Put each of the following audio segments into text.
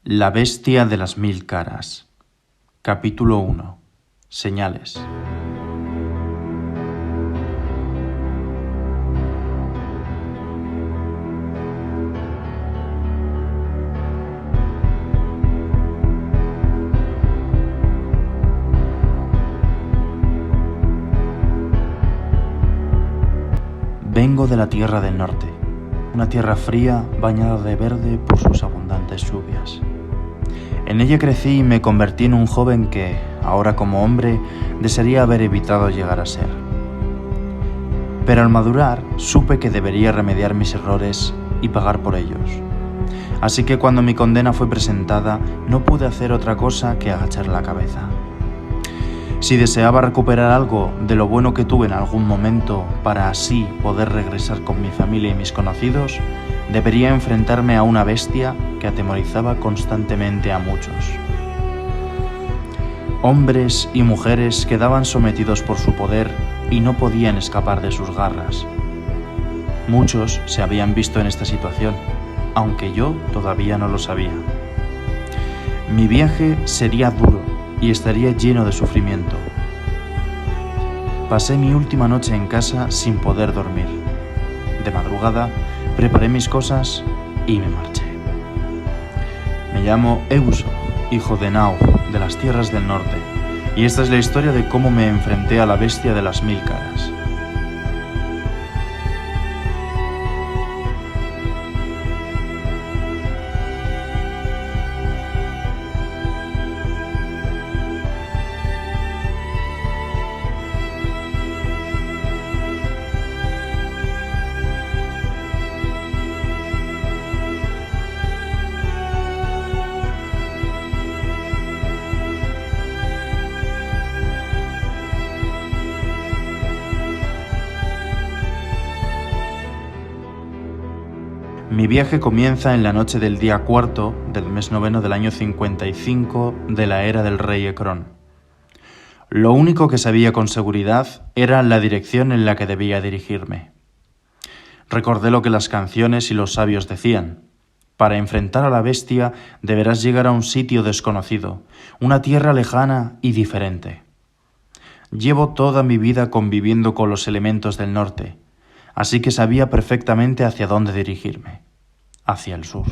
La bestia de las 1000 caras. Capítulo 1. Señales. Vengo de la tierra del norte, una tierra fría bañada de verde por sus abundantes lluvias. En ella crecí y me convertí en un joven que, ahora como hombre, desearía haber evitado llegar a ser. Pero al madurar, supe que debería remediar mis errores y pagar por ellos. Así que cuando mi condena fue presentada, no pude hacer otra cosa que agachar la cabeza. Si deseaba recuperar algo de lo bueno que tuve en algún momento para así poder regresar con mi familia y mis conocidos, debería enfrentarme a una bestia que atemorizaba constantemente a muchos. Hombres y mujeres quedaban sometidos por su poder y no podían escapar de sus garras. Muchos se habían visto en esta situación, aunque yo todavía no lo sabía. Mi viaje sería duro y estaría lleno de sufrimiento. Pasé mi última noche en casa sin poder dormir. De madrugada, preparé mis cosas y me marché. Me llamo Euso, hijo de Naug, de las tierras del norte, y esta es la historia de cómo me enfrenté a la bestia de las 1000 caras. Mi viaje comienza en la noche del día 4 del mes noveno del año 55 de la era del rey Ecrón. Lo único que sabía con seguridad era la dirección en la que debía dirigirme. Recordé lo que las canciones y los sabios decían. Para enfrentar a la bestia deberás llegar a un sitio desconocido, una tierra lejana y diferente. Llevo toda mi vida conviviendo con los elementos del norte, así que sabía perfectamente hacia dónde dirigirme, hacia el sur.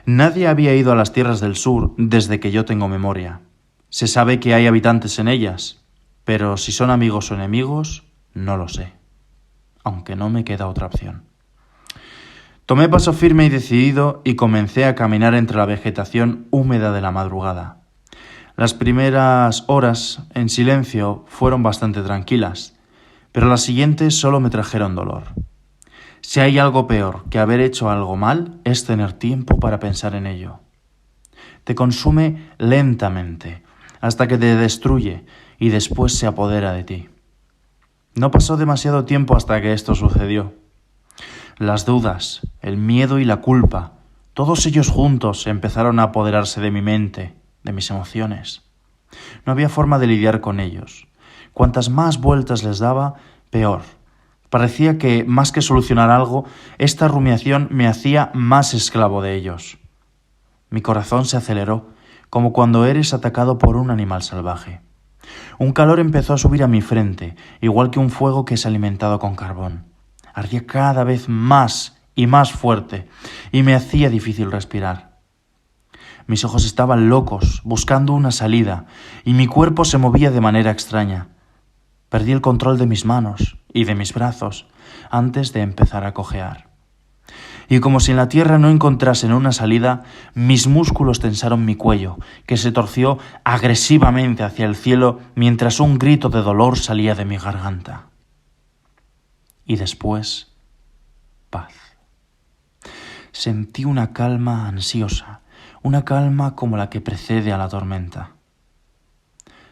Nadie había ido a las tierras del sur desde que yo tengo memoria. Se sabe que hay habitantes en ellas, pero si son amigos o enemigos, no lo sé, aunque no me queda otra opción. Tomé paso firme y decidido y comencé a caminar entre la vegetación húmeda de la madrugada. Las primeras horas en silencio fueron bastante tranquilas, pero las siguientes solo me trajeron dolor. Si hay algo peor que haber hecho algo mal, es tener tiempo para pensar en ello. Te consume lentamente, hasta que te destruye y después se apodera de ti. No pasó demasiado tiempo hasta que esto sucedió. Las dudas, el miedo y la culpa, todos ellos juntos empezaron a apoderarse de mi mente, de mis emociones. No había forma de lidiar con ellos. Cuantas más vueltas les daba, peor. Parecía que, más que solucionar algo, esta rumiación me hacía más esclavo de ellos. Mi corazón se aceleró, como cuando eres atacado por un animal salvaje. Un calor empezó a subir a mi frente, igual que un fuego que es alimentado con carbón. Ardía cada vez más y más fuerte, y me hacía difícil respirar. Mis ojos estaban locos, buscando una salida, y mi cuerpo se movía de manera extraña. Perdí el control de mis manos y de mis brazos antes de empezar a cojear. Y como si en la tierra no encontrasen una salida, mis músculos tensaron mi cuello, que se torció agresivamente hacia el cielo mientras un grito de dolor salía de mi garganta. Y después, paz. Sentí una calma ansiosa, una calma como la que precede a la tormenta.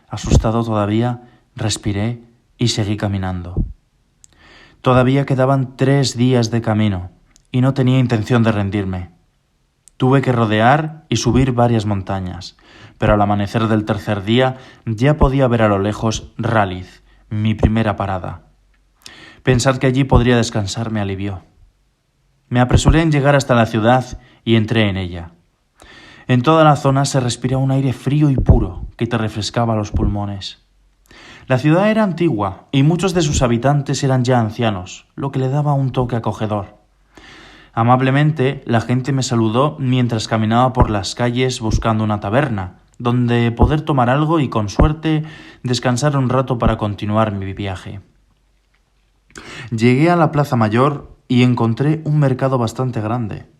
Asustado todavía, respiré y seguí caminando. Todavía quedaban 3 días de camino y no tenía intención de rendirme. Tuve que rodear y subir varias montañas, pero al amanecer del tercer día ya podía ver a lo lejos Raliz, mi primera parada. Pensar que allí podría descansar me alivió. Me apresuré en llegar hasta la ciudad y entré en ella. En toda la zona se respiraba un aire frío y puro que te refrescaba los pulmones. La ciudad era antigua y muchos de sus habitantes eran ya ancianos, lo que le daba un toque acogedor. Amablemente, la gente me saludó mientras caminaba por las calles buscando una taberna, donde poder tomar algo y, con suerte, descansar un rato para continuar mi viaje. Llegué a la Plaza Mayor y encontré un mercado bastante grande.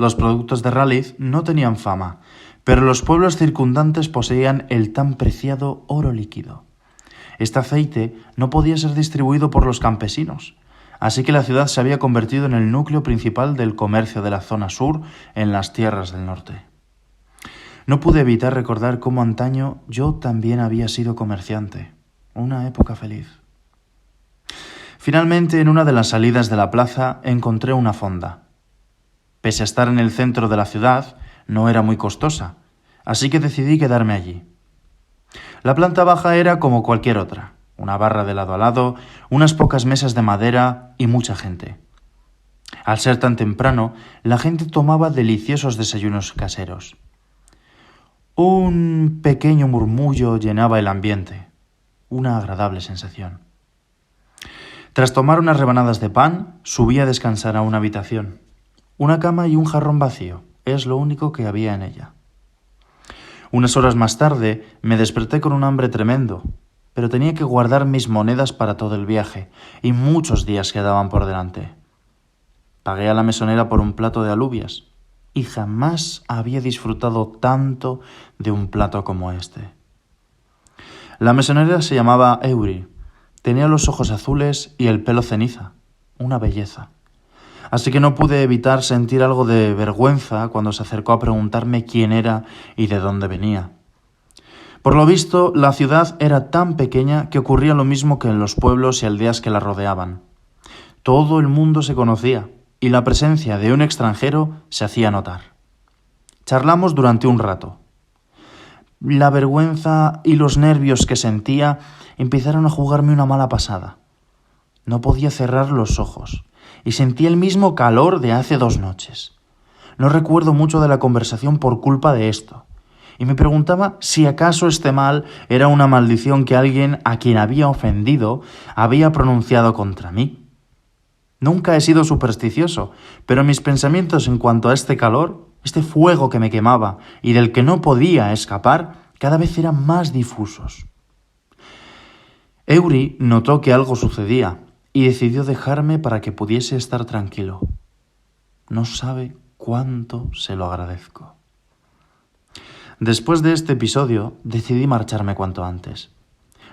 Los productos de Raleigh no tenían fama, pero los pueblos circundantes poseían el tan preciado oro líquido. Este aceite no podía ser distribuido por los campesinos, así que la ciudad se había convertido en el núcleo principal del comercio de la zona sur en las tierras del norte. No pude evitar recordar cómo antaño yo también había sido comerciante. Una época feliz. Finalmente, en una de las salidas de la plaza, encontré una fonda. Pese a estar en el centro de la ciudad, no era muy costosa, así que decidí quedarme allí. La planta baja era como cualquier otra, una barra de lado a lado, unas pocas mesas de madera y mucha gente. Al ser tan temprano, la gente tomaba deliciosos desayunos caseros. Un pequeño murmullo llenaba el ambiente, una agradable sensación. Tras tomar unas rebanadas de pan, subí a descansar a una habitación. Una cama y un jarrón vacío, es lo único que había en ella. Unas horas más tarde me desperté con un hambre tremendo, pero tenía que guardar mis monedas para todo el viaje, y muchos días quedaban por delante. Pagué a la mesonera por un plato de alubias, y jamás había disfrutado tanto de un plato como este. La mesonera se llamaba Eury, tenía los ojos azules y el pelo ceniza, una belleza. Así que no pude evitar sentir algo de vergüenza cuando se acercó a preguntarme quién era y de dónde venía. Por lo visto, la ciudad era tan pequeña que ocurría lo mismo que en los pueblos y aldeas que la rodeaban. Todo el mundo se conocía y la presencia de un extranjero se hacía notar. Charlamos durante un rato. La vergüenza y los nervios que sentía empezaron a jugarme una mala pasada. No podía cerrar los ojos y sentía el mismo calor de hace 2 noches. No recuerdo mucho de la conversación por culpa de esto, y me preguntaba si acaso este mal era una maldición que alguien a quien había ofendido había pronunciado contra mí. Nunca he sido supersticioso, pero mis pensamientos en cuanto a este calor, este fuego que me quemaba y del que no podía escapar, cada vez eran más difusos. Eury notó que algo sucedía y decidió dejarme para que pudiese estar tranquilo. No sabe cuánto se lo agradezco. Después de este episodio, decidí marcharme cuanto antes.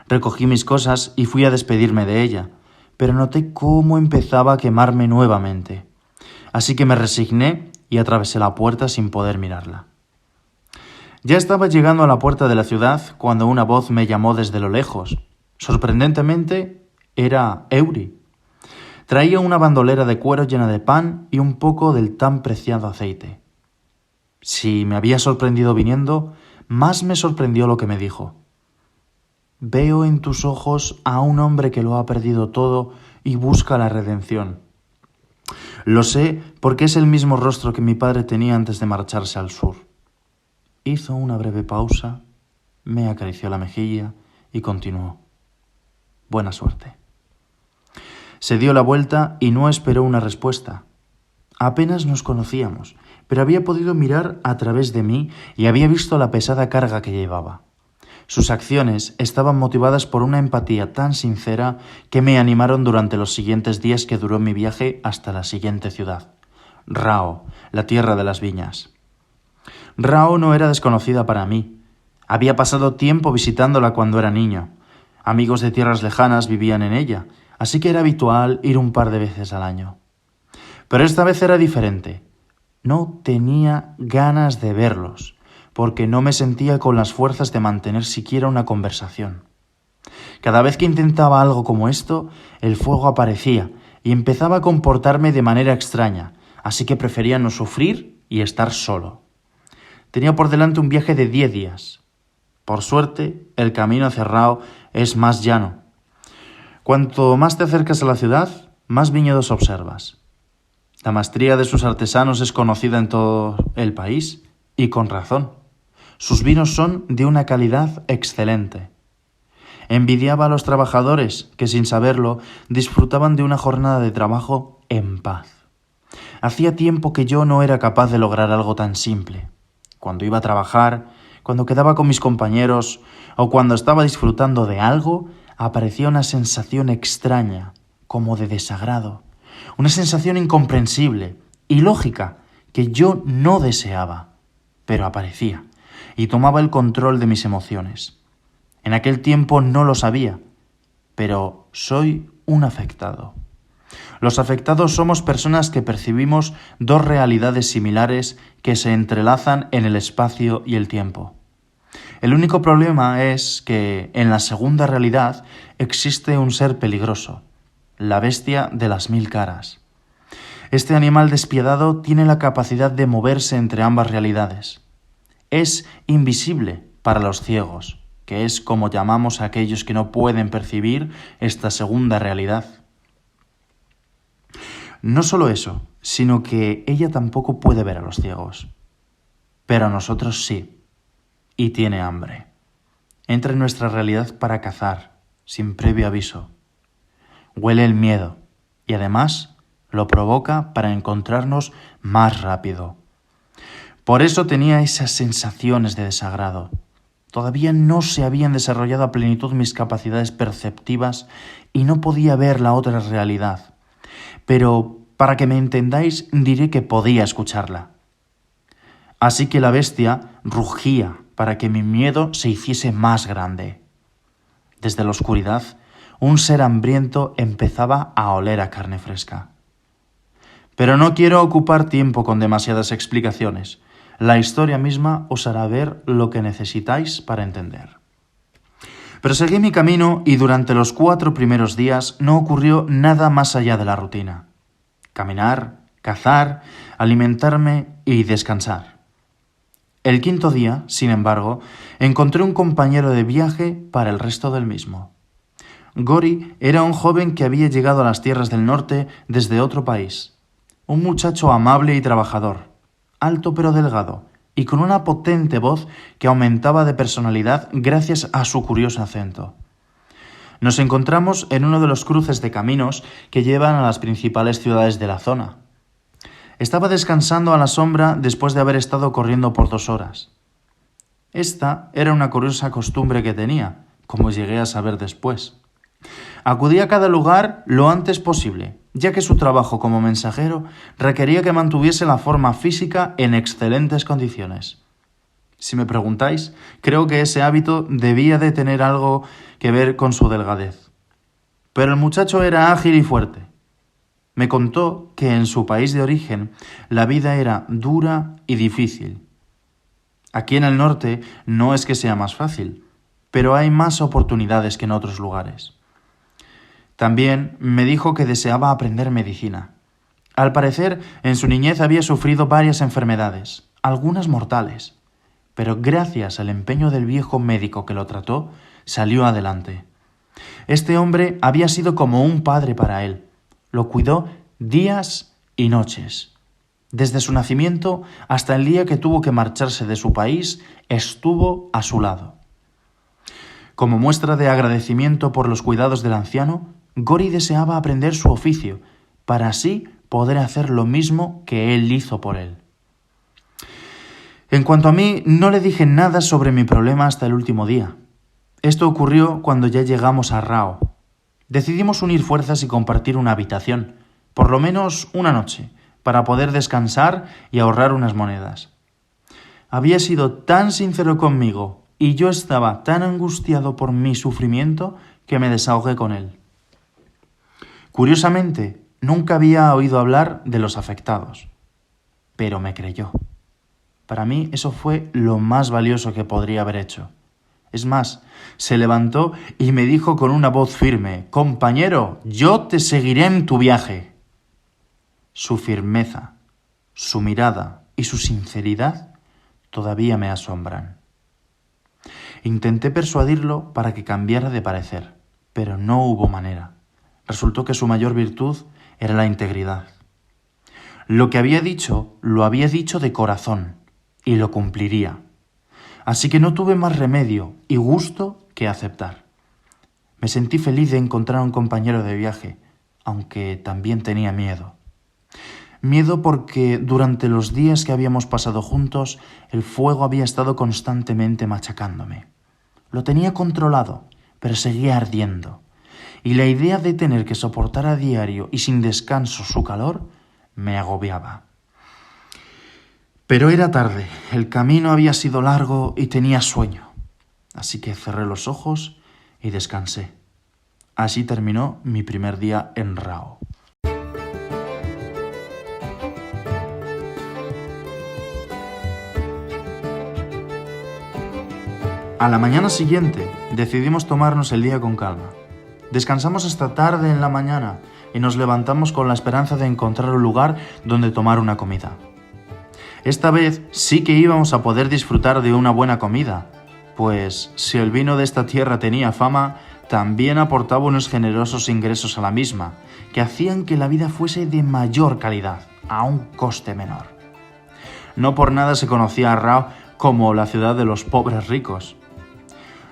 Recogí mis cosas y fui a despedirme de ella, pero noté cómo empezaba a quemarme nuevamente. Así que me resigné y atravesé la puerta sin poder mirarla. Ya estaba llegando a la puerta de la ciudad cuando una voz me llamó desde lo lejos. Sorprendentemente, era Eury. Traía una bandolera de cuero llena de pan y un poco del tan preciado aceite. Si me había sorprendido viniendo, más me sorprendió lo que me dijo. Veo en tus ojos a un hombre que lo ha perdido todo y busca la redención. Lo sé porque es el mismo rostro que mi padre tenía antes de marcharse al sur. Hizo una breve pausa, me acarició la mejilla y continuó. Buena suerte. Se dio la vuelta y no esperó una respuesta. Apenas nos conocíamos, pero había podido mirar a través de mí y había visto la pesada carga que llevaba. Sus acciones estaban motivadas por una empatía tan sincera que me animaron durante los siguientes días que duró mi viaje hasta la siguiente ciudad, Rao, la tierra de las viñas. Rao no era desconocida para mí. Había pasado tiempo visitándola cuando era niño. Amigos de tierras lejanas vivían en ella, así que era habitual ir un par de veces al año. Pero esta vez era diferente. No tenía ganas de verlos, porque no me sentía con las fuerzas de mantener siquiera una conversación. Cada vez que intentaba algo como esto, el fuego aparecía y empezaba a comportarme de manera extraña, así que prefería no sufrir y estar solo. Tenía por delante un viaje de 10 días. Por suerte, el camino hacia Rao es más llano. Cuanto más te acercas a la ciudad, más viñedos observas. La maestría de sus artesanos es conocida en todo el país Y con razón. Sus vinos son de una calidad excelente. Envidiaba a los trabajadores que, sin saberlo, disfrutaban de una jornada de trabajo en paz. Hacía tiempo que yo no era capaz de lograr algo tan simple. Cuando iba a trabajar, cuando quedaba con mis compañeros o cuando estaba disfrutando de algo, aparecía una sensación extraña, como de desagrado, una sensación incomprensible, ilógica, que yo no deseaba, pero aparecía y tomaba el control de mis emociones. En aquel tiempo no lo sabía, pero soy un afectado. Los afectados somos personas que percibimos dos realidades similares que se entrelazan en el espacio y el tiempo. El único problema es que en la segunda realidad existe un ser peligroso, la bestia de las 1000 caras. Este animal despiadado tiene la capacidad de moverse entre ambas realidades. Es invisible para los ciegos, que es como llamamos a aquellos que no pueden percibir esta segunda realidad. No solo eso, sino que ella tampoco puede ver a los ciegos. Pero a nosotros sí, y tiene hambre. Entra en nuestra realidad para cazar, sin previo aviso. Huele el miedo, y además lo provoca para encontrarnos más rápido. Por eso tenía esas sensaciones de desagrado. Todavía no se habían desarrollado a plenitud mis capacidades perceptivas y no podía ver la otra realidad. Pero, para que me entendáis, diré que podía escucharla. Así que la bestia rugía para que mi miedo se hiciese más grande. Desde la oscuridad, un ser hambriento empezaba a oler a carne fresca. Pero no quiero ocupar tiempo con demasiadas explicaciones. La historia misma os hará ver lo que necesitáis para entender. Proseguí mi camino y durante los 4 primeros días no ocurrió nada más allá de la rutina. Caminar, cazar, alimentarme y descansar. El 5.º día, sin embargo, encontré un compañero de viaje para el resto del mismo. Gori era un joven que había llegado a las tierras del norte desde otro país. Un muchacho amable y trabajador, alto pero delgado, y con una potente voz que aumentaba de personalidad gracias a su curioso acento. Nos encontramos en uno de los cruces de caminos que llevan a las principales ciudades de la zona. Estaba descansando a la sombra después de haber estado corriendo por 2 horas. Esta era una curiosa costumbre que tenía, como llegué a saber después. Acudía a cada lugar lo antes posible, ya que su trabajo como mensajero requería que mantuviese la forma física en excelentes condiciones. Si me preguntáis, creo que ese hábito debía de tener algo que ver con su delgadez. Pero el muchacho era ágil y fuerte. Me contó que en su país de origen la vida era dura y difícil. Aquí en el norte no es que sea más fácil, pero hay más oportunidades que en otros lugares. También me dijo que deseaba aprender medicina. Al parecer, en su niñez había sufrido varias enfermedades, algunas mortales, pero gracias al empeño del viejo médico que lo trató, salió adelante. Este hombre había sido como un padre para él. Lo cuidó días y noches. Desde su nacimiento hasta el día que tuvo que marcharse de su país, estuvo a su lado. Como muestra de agradecimiento por los cuidados del anciano, Gori deseaba aprender su oficio, para así poder hacer lo mismo que él hizo por él. En cuanto a mí, no le dije nada sobre mi problema hasta el último día. Esto ocurrió cuando ya llegamos a Rao. Decidimos unir fuerzas y compartir una habitación, por lo menos una noche, para poder descansar y ahorrar unas monedas. Había sido tan sincero conmigo y yo estaba tan angustiado por mi sufrimiento que me desahogué con él. Curiosamente, nunca había oído hablar de los afectados, pero me creyó. Para mí eso fue lo más valioso que podría haber hecho. Es más, se levantó y me dijo con una voz firme: «Compañero, yo te seguiré en tu viaje». Su firmeza, su mirada y su sinceridad todavía me asombran. Intenté persuadirlo para que cambiara de parecer, pero no hubo manera. Resultó que su mayor virtud era la integridad. Lo que había dicho, lo había dicho de corazón, y lo cumpliría. Así que no tuve más remedio y gusto que aceptar. Me sentí feliz de encontrar a un compañero de viaje, aunque también tenía miedo. Miedo porque durante los días que habíamos pasado juntos, el fuego había estado constantemente machacándome. Lo tenía controlado, pero seguía ardiendo. Y la idea de tener que soportar a diario y sin descanso su calor me agobiaba. Pero era tarde, el camino había sido largo y tenía sueño. Así que cerré los ojos y descansé. Así terminó mi primer día en Rao. A la mañana siguiente decidimos tomarnos el día con calma. Descansamos hasta tarde en la mañana y nos levantamos con la esperanza de encontrar un lugar donde tomar una comida. Esta vez sí que íbamos a poder disfrutar de una buena comida, pues si el vino de esta tierra tenía fama, también aportaba unos generosos ingresos a la misma, que hacían que la vida fuese de mayor calidad, a un coste menor. No por nada se conocía a Rao como la ciudad de los pobres ricos.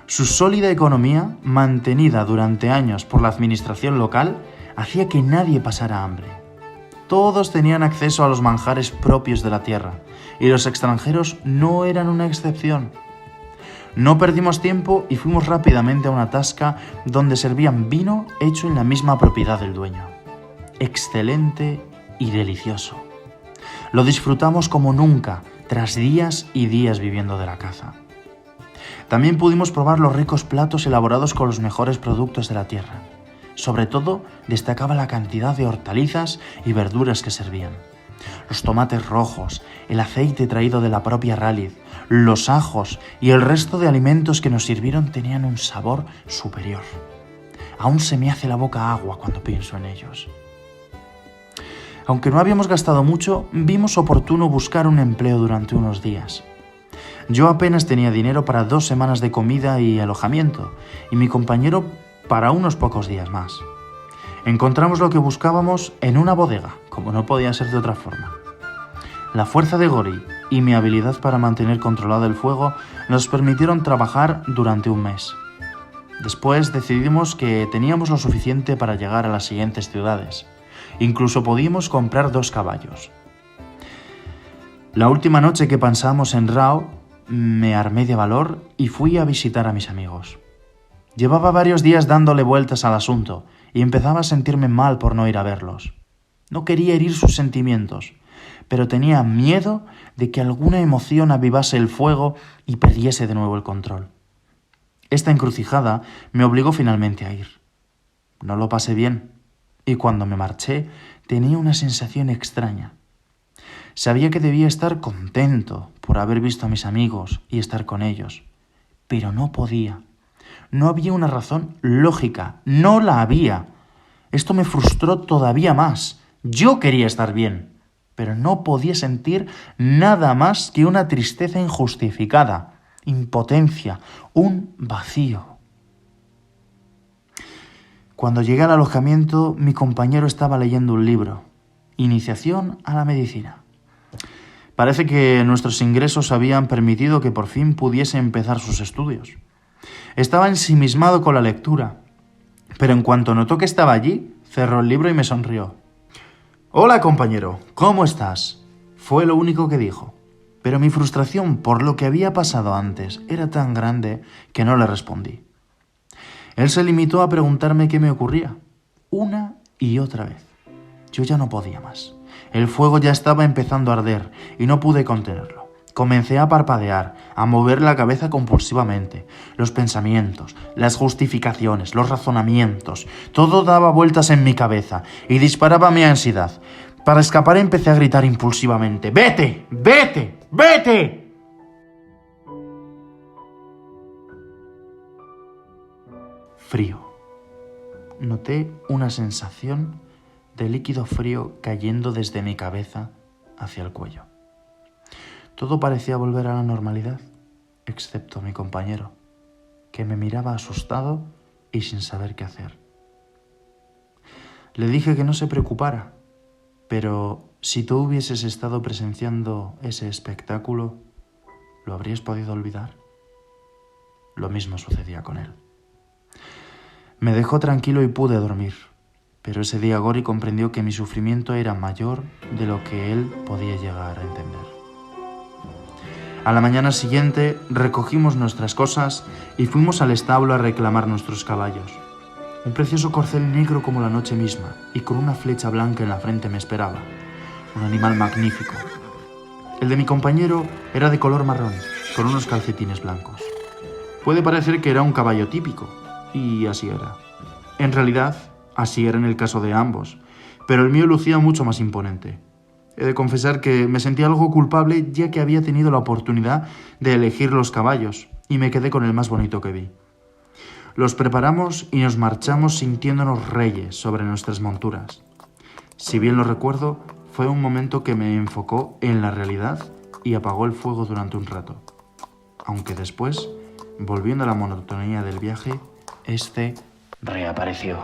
Su sólida economía, mantenida durante años por la administración local, hacía que nadie pasara hambre. Todos tenían acceso a los manjares propios de la tierra, y los extranjeros no eran una excepción. No perdimos tiempo y fuimos rápidamente a una tasca donde servían vino hecho en la misma propiedad del dueño. Excelente y delicioso. Lo disfrutamos como nunca, tras días y días viviendo de la caza. También pudimos probar los ricos platos elaborados con los mejores productos de la tierra. Sobre todo, destacaba la cantidad de hortalizas y verduras que servían. Los tomates rojos, el aceite traído de la propia Ralith, los ajos y el resto de alimentos que nos sirvieron tenían un sabor superior. Aún se me hace la boca agua cuando pienso en ellos. Aunque no habíamos gastado mucho, vimos oportuno buscar un empleo durante unos días. Yo apenas tenía dinero para 2 semanas de comida y alojamiento, y mi compañero para unos pocos días más. Encontramos lo que buscábamos en una bodega, como no podía ser de otra forma. La fuerza de Gori y mi habilidad para mantener controlado el fuego nos permitieron trabajar durante un mes. Después decidimos que teníamos lo suficiente para llegar a las siguientes ciudades. Incluso podíamos comprar 2 caballos. La última noche que pasamos en Rao, me armé de valor y fui a visitar a mis amigos. Llevaba varios días dándole vueltas al asunto y empezaba a sentirme mal por no ir a verlos. No quería herir sus sentimientos, pero tenía miedo de que alguna emoción avivase el fuego y perdiese de nuevo el control. Esta encrucijada me obligó finalmente a ir. No lo pasé bien, y cuando me marché tenía una sensación extraña. Sabía que debía estar contento por haber visto a mis amigos y estar con ellos, pero no podía. No había una razón lógica, no la había. Esto me frustró todavía más. Yo quería estar bien, pero no podía sentir nada más que una tristeza injustificada, impotencia, un vacío. Cuando llegué al alojamiento, mi compañero estaba leyendo un libro, Iniciación a la Medicina. Parece que nuestros ingresos habían permitido que por fin pudiese empezar sus estudios. Estaba ensimismado con la lectura, pero en cuanto notó que estaba allí, cerró el libro y me sonrió. «Hola, compañero, ¿cómo estás?», fue lo único que dijo. Pero mi frustración por lo que había pasado antes era tan grande que no le respondí. Él se limitó a preguntarme qué me ocurría, una y otra vez. Yo ya no podía más. El fuego ya estaba empezando a arder y no pude contenerlo. Comencé a parpadear, a mover la cabeza compulsivamente. Los pensamientos, las justificaciones, los razonamientos, todo daba vueltas en mi cabeza y disparaba mi ansiedad. Para escapar empecé a gritar impulsivamente: «¡Vete! ¡Vete! ¡Vete!». Frío. Noté una sensación de líquido frío cayendo desde mi cabeza hacia el cuello. Todo parecía volver a la normalidad, excepto mi compañero, que me miraba asustado y sin saber qué hacer. Le dije que no se preocupara, pero si tú hubieses estado presenciando ese espectáculo, ¿Lo habrías podido olvidar? Lo mismo sucedía con él. Me dejó tranquilo y pude dormir, pero ese día Gori comprendió que mi sufrimiento era mayor de lo que él podía llegar a entender. A la mañana siguiente recogimos nuestras cosas y fuimos al establo a reclamar nuestros caballos. Un precioso corcel negro como la noche misma y con una flecha blanca en la frente me esperaba. Un animal magnífico. El de mi compañero era de color marrón, con unos calcetines blancos. Puede parecer que era un caballo típico, y así era. En realidad, así era en el caso de ambos, pero el mío lucía mucho más imponente. He de confesar que me sentí algo culpable ya que había tenido la oportunidad de elegir los caballos y me quedé con el más bonito que vi. Los preparamos y nos marchamos sintiéndonos reyes sobre nuestras monturas. Si bien lo recuerdo, fue un momento que me enfocó en la realidad y apagó el fuego durante un rato. Aunque después, volviendo a la monotonía del viaje, este reapareció.